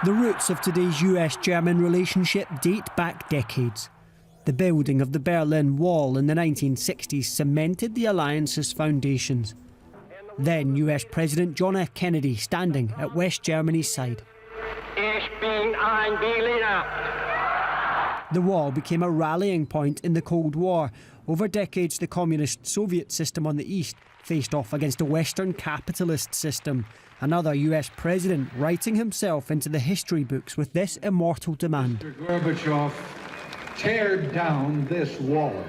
The roots of today's US-German relationship date back decades. The building of the Berlin Wall in the 1960s cemented the alliance's foundations. Then US President John F. Kennedy standing at West Germany's side. Ich bin ein Berliner. The wall became a rallying point in the Cold War. Over decades, the communist Soviet system on the east faced off against a Western capitalist system. Another US president writing himself into the history books with this immortal demand. Mr. Gorbachev, tear down this wall.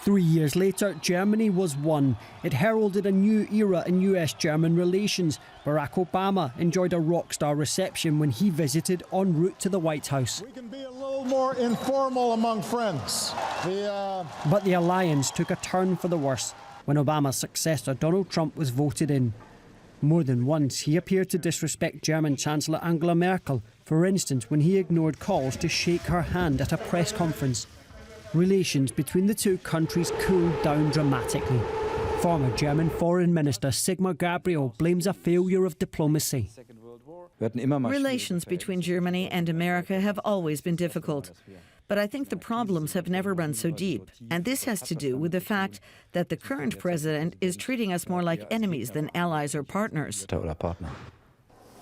3 years later, Germany was won. It heralded a new era in US-German relations. Barack Obama enjoyed a rock-star reception when he visited en route to the White House. We can be a little more informal among friends. But the alliance took a turn for the worse when Obama's successor, Donald Trump, was voted in. More than once, he appeared to disrespect German Chancellor Angela Merkel, for instance, when he ignored calls to shake her hand at a press conference. Relations between the two countries cooled down dramatically. Former German Foreign Minister Sigmar Gabriel blames a failure of diplomacy. Relations between Germany and America have always been difficult. But I think the problems have never run so deep. And this has to do with the fact that the current president is treating us more like enemies than allies or partners.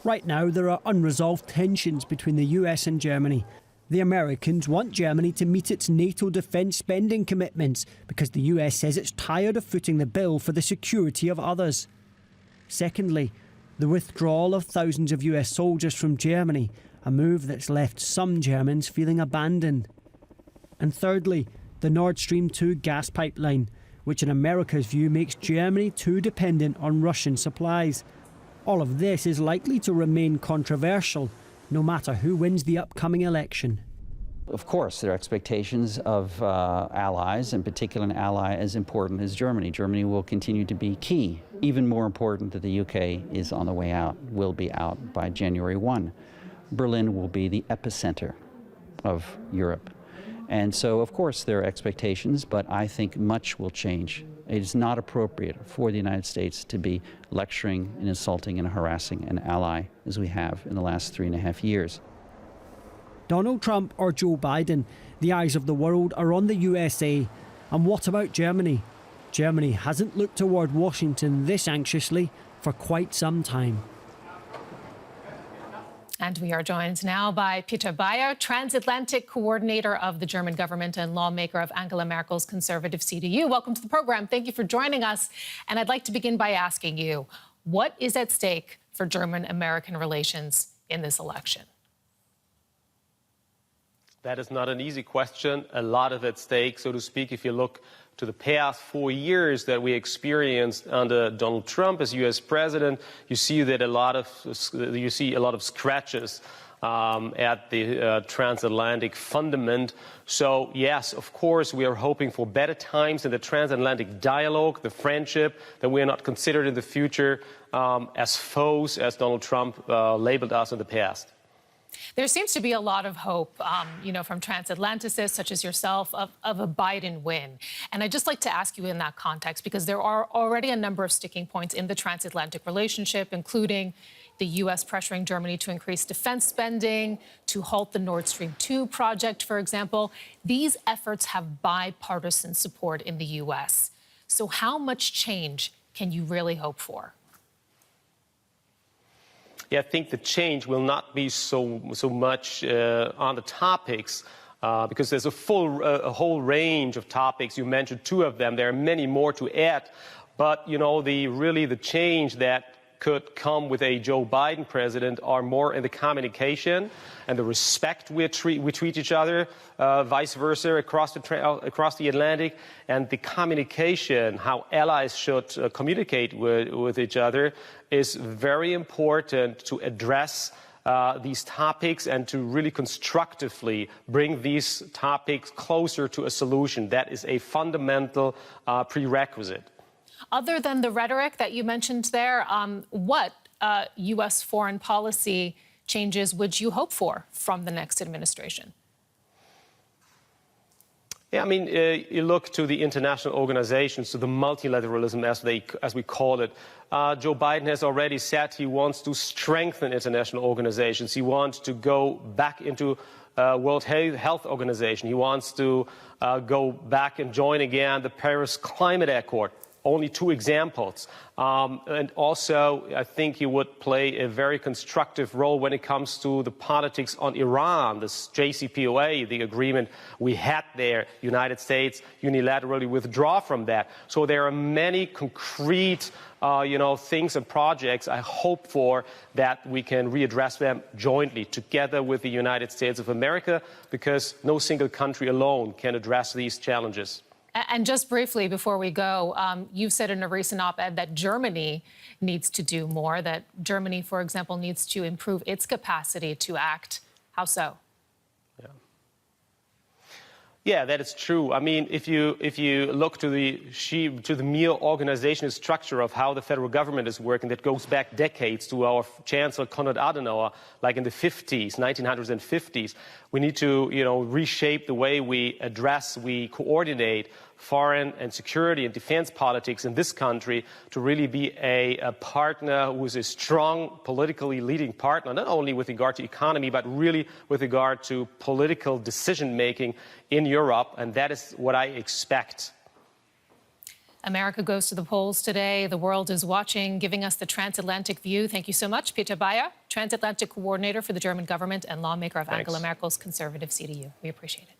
Right now, there are unresolved tensions between the US and Germany. The Americans want Germany to meet its NATO defence spending commitments because the US says it's tired of footing the bill for the security of others. Secondly, the withdrawal of thousands of US soldiers from Germany, a move that's left some Germans feeling abandoned. And thirdly, the Nord Stream 2 gas pipeline, which in America's view makes Germany too dependent on Russian supplies. All of this is likely to remain controversial, no matter who wins the upcoming election. Of course, there are expectations of allies, in particular an ally as important as Germany. Germany will continue to be key. Even more important that the UK is on the way out, will be out by January 1. Berlin will be the epicenter of Europe. And so, of course, there are expectations, but I think much will change. It is not appropriate for the United States to be lecturing and insulting and harassing an ally as we have in the last 3.5 years. Donald Trump or Joe Biden, the eyes of the world are on the USA. And what about Germany? Germany hasn't looked toward Washington this anxiously for quite some time. And we are joined now by Peter Beyer, Transatlantic Coordinator of the German government and lawmaker of Angela Merkel's conservative CDU. Welcome to the program. Thank you for joining us. And I'd like to begin by asking you, what is at stake for German-American relations in this election? That is not an easy question. A lot of at stake, so to speak, if you look to the past 4 years that we experienced under Donald Trump as U.S. president, you see that a lot of scratches at the transatlantic fundament. So yes, of course, we are hoping for better times in the transatlantic dialogue, the friendship, that we are not considered in the future as foes, as Donald Trump labeled us in the past. There seems to be a lot of hope, from transatlanticists such as yourself, of a Biden win. And I'd just like to ask you in that context, because there are already a number of sticking points in the transatlantic relationship, including the U.S. pressuring Germany to increase defense spending, to halt the Nord Stream 2 project, for example. These efforts have bipartisan support in the U.S. So how much change can you really hope for? Yeah, I think the change will not be so much on the topics because there's a whole range of topics. You mentioned two of them. There are many more to add. But, the change that could come with a Joe Biden president are more in the communication and the respect we treat each other, vice versa, across the Atlantic, and the communication, how allies should communicate with each other, is very important to address these topics and to really constructively bring these topics closer to a solution. That is a fundamental prerequisite. Other than the rhetoric that you mentioned there, what U.S. foreign policy changes would you hope for from the next administration? Yeah, I mean, you look to the international organizations, to the multilateralism, as we call it. Joe Biden has already said he wants to strengthen international organizations. He wants to go back into World Health Organization. He wants to go back and join again the Paris Climate Accord. Only two examples. And also, I think he would play a very constructive role when it comes to the politics on Iran, this JCPOA, the agreement we had there. United States unilaterally withdraw from that. So there are many concrete things and projects I hope for that we can readdress them jointly together with the United States of America, because no single country alone can address these challenges. And just briefly before we go, you've said in a recent op-ed that Germany needs to do more, that Germany, for example, needs to improve its capacity to act. How so? Yeah, that is true. I mean, if you look to the mere organizational structure of how the federal government is working, that goes back decades to our Chancellor Konrad Adenauer, like in the 1900s and 50s. We need to, reshape the way we address, we coordinate foreign and security and defense politics in this country to really be a partner who is a strong, politically leading partner, not only with regard to economy, but really with regard to political decision-making in Europe, and that is what I expect. America goes to the polls today. The world is watching, giving us the transatlantic view. Thank you so much, Peter Beyer, Transatlantic Coordinator for the German government and lawmaker of Angela Merkel's conservative CDU. We appreciate it.